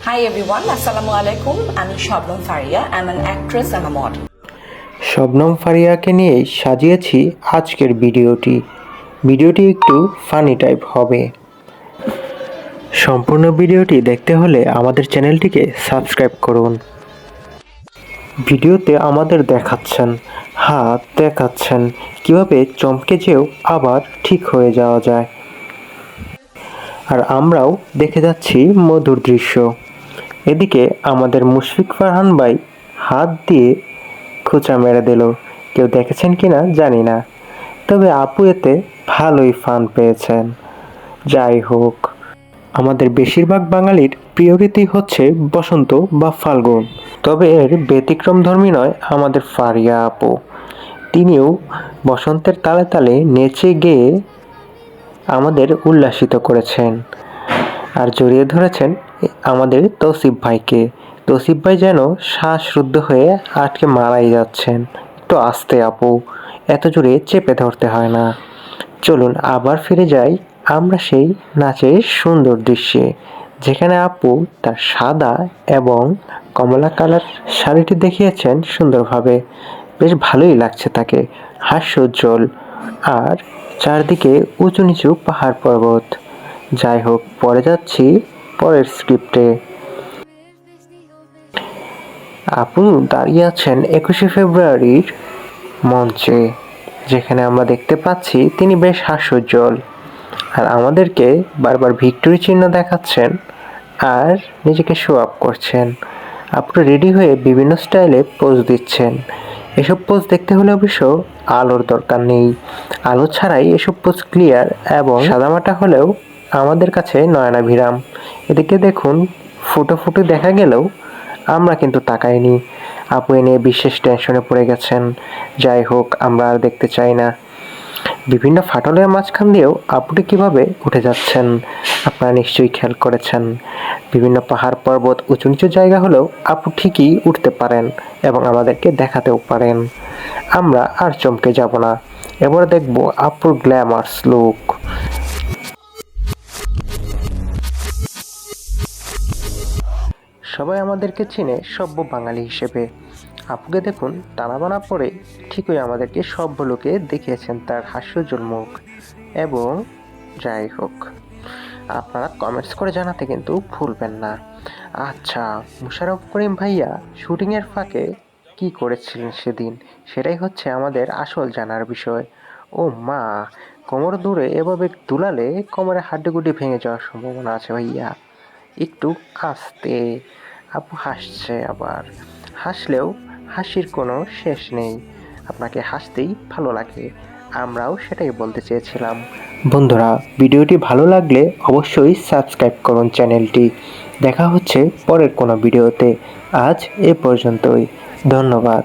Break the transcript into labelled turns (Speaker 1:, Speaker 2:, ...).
Speaker 1: Hi everyone, Assalamu alaikum. I'm Shabnam Faria. I'm an actress and a model.
Speaker 2: Shabnam ফারিয়াকে নিয়েই সাজিয়েছি আজকের ভিডিওটি একটু ফানি টাইপ হবে। সম্পূর্ণ ভিডিওটি দেখতে হলে আমাদের চ্যানেলটিকে সাবস্ক্রাইব করুন। ভিডিওতে আমাদের দেখাচ্ছেন হাত দেখাচ্ছেন কিভাবে চমকে যেও আবার ঠিক হয়ে যাওয়া যায়, আর আমরাও দেখে যাচ্ছি মধুর দৃশ্য। এদিকে আমাদের মুশফিক ফারহান ভাই হাত দিয়ে খোঁচা মেরে দিল, কেউ দেখেছেন কিনা জানি না, তবে আপু এতে ভালোই ফান পেয়েছেন। যাই হোক, আমাদের বেশিরভাগ বাঙালির প্রিয় রীতি হচ্ছে বসন্ত বা ফাল্গুন, তবে এর ব্যতিক্রমধর্মী নয় আমাদের ফারিয়া আপু। তিনিও বসন্তের তালে তালে নেচে গেয়ে আমাদের উল্লাসিত করেছেন আর জড়িয়ে ধরেছেন আমাদের তৌসিফ ভাইকে। তৌসিফ ভাই যেন শ্বাসরুদ্ধ হয়ে আটকে মারাই যাচ্ছেন। একটু আস্তে আপু, এত জোরে চেপে ধরতে হয় না। চলুন আবার ফিরে যাই আমরা সেই নাচের সুন্দর দৃশ্যে, যেখানে আপু তার সাদা এবং কমলা কালার শাড়িটি দেখিয়েছেন সুন্দরভাবে। বেশ ভালোই লাগছে তাকে, হাস্যোজ্জ্বল, আর চারদিকে উঁচু নিচু পাহাড় পর্বত। যাই হোক, পরে যাচ্ছি পরের স্ক্রিপ্টে। আপু দাঁড়িয়ে আছেন 21শে ফেব্রুয়ারির মঞ্চে, যেখানে আমরা দেখতে পাচ্ছি তিনি বেশ হাস্যোজ্জ্বল, আর আমাদেরকে বারবার ভিক্টোরি চিহ্ন দেখাচ্ছেন আর নিজেকে শো আপ করছেন। আপু রেডি হয়ে বিভিন্ন স্টাইলে পোজ দিচ্ছেন। এসব পোজ দেখতে হলে অবশ্য আলোর দরকার নেই, আলো ছাড়াই এসব পোজ ক্লিয়ার এবং সাদামাটা হলেও আমাদের কাছে নয়নাভিরাম। এদিকে দেখুন, ফুটো ফুটো দেখা গেলেও আমরা কিন্তু তাকাইনি। আপু এ নিয়ে বিশেষ টেনশনে পড়ে গেছেন। যাই হোক, আমরা আর দেখতে চাই না। বিভিন্ন ফাটলের মাঝখান দিয়েও আপুটি কিভাবে উঠে যাচ্ছেন আপনারা নিশ্চয়ই খেয়াল করেছেন। বিভিন্ন পাহাড় পর্বত উঁচু নিচু জায়গা হলেও আপু ঠিকই উঠতে পারেন এবং আমাদেরকে দেখাতেও পারেন। আমরা আর চমকে যাব না, এবার দেখব আপুর গ্ল্যামার্স লুক। সবাই আমাদেরকে চিনে সভ্য বাঙালি হিসেবে। আপুকে দেখুন, টানাবানা পরে ঠিকই আমাদেরকে সভ্য লোকে দেখিয়েছেন তার হাস্যোজ্জ্বল মুখ। এবং যাই হোক, আপনারা কমেন্টস করে জানাতে কিন্তু ভুলবেন না। আচ্ছা, মুশাররফ করিম ভাইয়া শুটিংয়ের ফাঁকে কি করেছিলেন সেদিন, সেটাই হচ্ছে আমাদের আসল জানার বিষয়। ও মা, কোমর দূরে এভাবে দুলালে কোমরে হাড্ডিগুড্ডি ভেঙে যাওয়ার সম্ভাবনা আছে ভাইয়া, একটু আস্তে। আপু হাসছে, আবার হাসলেও হাসির কোনো শেষ নেই, আপনাকে হাসতেই ভালো লাগে, আমরাও সেটাই বলতে চেয়েছিলাম। বন্ধুরা, ভিডিওটি ভালো লাগলে অবশ্যই সাবস্ক্রাইব করুন চ্যানেলটি। দেখা হচ্ছে পরের কোনো ভিডিওতে। আজ এ পর্যন্তই, ধন্যবাদ।